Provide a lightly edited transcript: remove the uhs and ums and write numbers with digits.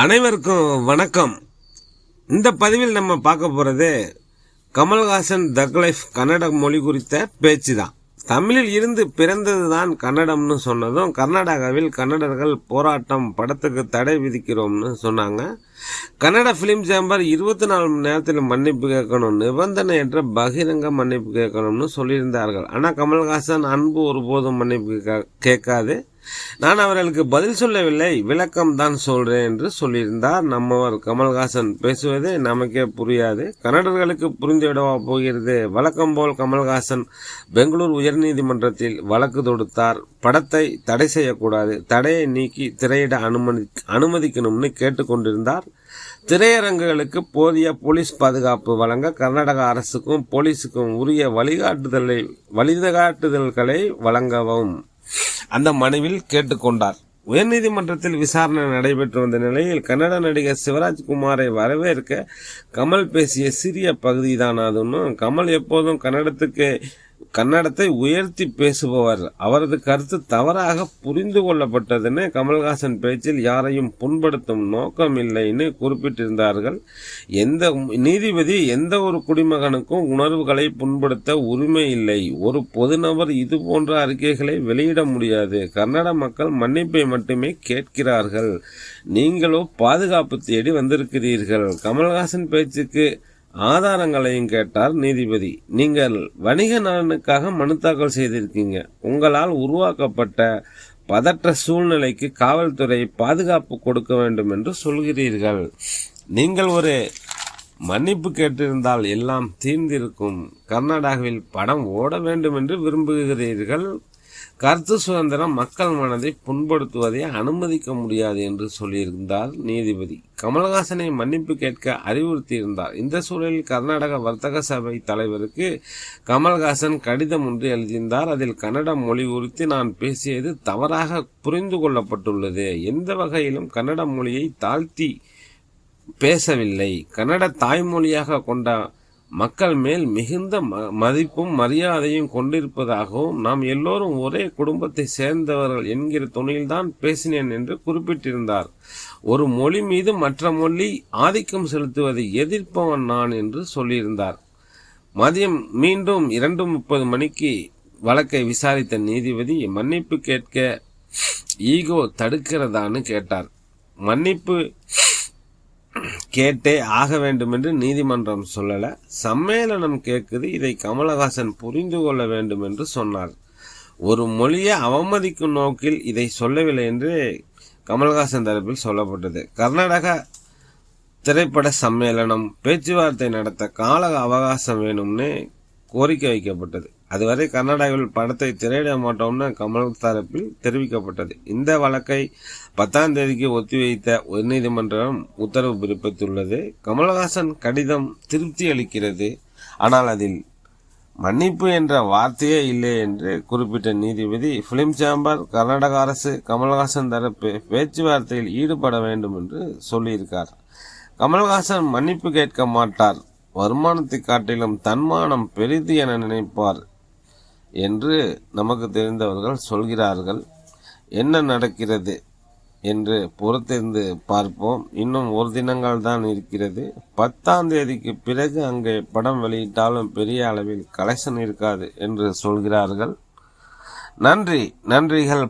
அனைவருக்கும் வணக்கம். இந்த பதிவில் நம்ம பார்க்க போகிறது கமல்ஹாசன் தக் லைஃப் கன்னட மொழி குறித்த பேச்சு தான். தமிழில் இருந்து பிறந்தது தான் கன்னடம்னு சொன்னதும் கர்நாடகாவில் கன்னடர்கள் போராட்டம், படத்துக்கு தடை விதிக்கிறோம்னு சொன்னாங்க. கன்னட பிலிம் சேம்பர் 24 மணி நேரத்தில் மன்னிப்பு கேட்கணும், நிபந்தனையற்ற பகிரங்க மன்னிப்பு கேட்கணும்னு சொல்லியிருந்தார்கள். ஆனால் கமல்ஹாசன் அன்பு ஒருபோதும் மன்னிப்பு கேட்காது, நான் அவர்களுக்கு பதில் சொல்லவில்லை, விளக்கம் தான் சொல்றேன் என்று சொல்லியிருந்தார். நம்மவர் கமல்ஹாசன் பேசுவதே நமக்கே புரியாது, கன்னடர்களுக்கு புரிந்துவிடவா போகிறது? வழக்கம் போல் கமல்ஹாசன் பெங்களூர் உயர்நீதிமன்றத்தில் வழக்கு தொடுத்தார். படத்தை தடை செய்யக்கூடாது, தடையை நீக்கி திரையிட அனுமதிக்கணும்னு கேட்டுக்கொண்டிருந்தார். திரையரங்குகளுக்கு போதிய போலீஸ் பாதுகாப்பு வழங்க கர்நாடக அரசுக்கும் போலீஸுக்கும் உரிய வழிகாட்டுதல்களை வழங்கவும் அந்த மனுவில் கேட்டுக்கொண்டார். உயர்நீதிமன்றத்தில் விசாரணை நடைபெற்று வந்த நிலையில் கன்னட நடிகர் சிவராஜ்குமாரை வரவேற்க கமல் பேசிய சிறிய பகுதிதான் அதுன்னு. கமல் எப்போதும் கன்னடத்தை உயர்த்தி பேசுபவர், அவரது கருத்து தவறாக புரிந்து கொள்ளப்பட்டதுன்னு கமல்ஹாசன் பேச்சில் யாரையும் புண்படுத்தும் நோக்கம் இல்லைன்னு குறிப்பிட்டிருந்தார்கள். நீதிபதி எந்த ஒரு குடிமகனுக்கும் உணர்வுகளை புண்படுத்த உரிமை இல்லை, ஒரு பொதுநபர் இது போன்ற அறிக்கைகளை வெளியிட முடியாது, கன்னட மக்கள் மன்னிப்பை மட்டுமே கேட்கிறார்கள், நீங்களோ பாதுகாப்பு தேடி வந்திருக்கிறீர்கள். கமல்ஹாசன் பேச்சுக்கு ஆதாரங்களையும் கேட்டார் நீதிபதி. நீங்கள் வணிக நலனுக்காக மனு தாக்கல் செய்திருக்கீங்க, உங்களால் உருவாக்கப்பட்ட பதற்ற சூழ்நிலைக்கு காவல்துறை பாதுகாப்பு கொடுக்க வேண்டும் என்று சொல்கிறீர்கள். நீங்கள் ஒரு மன்னிப்பு கேட்டிருந்தால் எல்லாம் தீர்ந்திருக்கும். கர்நாடகாவில் படம் ஓட வேண்டும் என்று விரும்புகிறீர்கள். கருத்து சுதந்திரம் மக்கள் மனதை புண்படுத்துவதை அனுமதிக்க முடியாது என்று சொல்லியிருந்தார் நீதிபதி. கமல்ஹாசனை மன்னிப்பு கேட்க அறிவுறுத்தியிருந்தார். இந்த சூழலில் கர்நாடக வர்த்தக சபை தலைவருக்கு கமல்ஹாசன் கடிதம் ஒன்று எழுதியிருந்தார். அதில் கன்னட மொழி குறித்து நான் பேசியது தவறாக புரிந்து கொள்ளப்பட்டுள்ளது, எந்த வகையிலும் கன்னட மொழியை தாழ்த்தி பேசவில்லை, கன்னட தாய்மொழியாக கொண்ட மக்கள் மேல் மிகுந்த மதிப்பும் மரியாதையும் கொண்டிருப்பதாகவும் நாம் எல்லோரும் ஒரே குடும்பத்தை சேர்ந்தவர்கள் என்கிற துணையில்தான் பேசினேன் என்று குறிப்பிட்டிருந்தார். ஒரு மொழி மீது மற்ற மொழி ஆதிக்கம் செலுத்துவதை எதிர்ப்பவன் நான் என்று சொல்லியிருந்தார். மதியம் மீண்டும் 2:30 மணிக்கு வழக்கை விசாரித்த நீதிபதி மன்னிப்பு கேட்க ஈகோ தடுக்கிறதான்னு கேட்டார். மன்னிப்பு கேட்டே ஆக வேண்டும் என்று நீதிமன்றம் சொல்லல, சம்மேளனம் கேட்குது, இதை கமல்ஹாசன் புரிந்து கொள்ள வேண்டும் என்று சொன்னார். ஒரு மொழியை அவமதிக்கும் நோக்கில் இதை சொல்லவில்லை என்று கமல்ஹாசன் தரப்பில் சொல்லப்பட்டது. கர்நாடக திரைப்பட சம்மேளனம் பேச்சுவார்த்தை நடத்த கால அவகாசம் வேணும்னு கோரிக்கை வைக்கப்பட்டது. அதுவரை கர்நாடகாவில் படத்தை திரையிட மாட்டோம்னு கமல் தரப்பில் தெரிவிக்கப்பட்டது. இந்த வழக்கை 10ஆம் தேதிக்கு ஒத்திவைத்த உயர்நீதிமன்றம் உத்தரவு பிறப்பித்துள்ளது. கமல்ஹாசன் கடிதம் திருப்தி அளிக்கிறது, ஆனால் அதில் மன்னிப்பு என்ற வார்த்தையே இல்லை என்று குறிப்பிட்ட நீதிபதி, பிலிம் சேம்பர், கர்நாடக அரசு கமல்ஹாசன் தரப்பு பேச்சுவார்த்தையில் ஈடுபட வேண்டும் என்று சொல்லியிருக்கார். கமல்ஹாசன் மன்னிப்பு கேட்க மாட்டார், வருமானத்தை காட்டிலும் தன்மானம் பெரிது என நினைப்பார் என்று நமக்கு தெரிந்தவர்கள் சொல்கிறார்கள். என்ன நடக்கிறது என்று பொறுத்திருந்து பார்ப்போம். இன்னும் ஒரு தினங்கள் தான் இருக்கிறது. 10ஆம் தேதிக்கு பிறகு அங்கே படம் வெளியிட்டாலும் பெரிய அளவில் கலெக்ஷன் இருக்காது என்று சொல்கிறார்கள். நன்றிகள்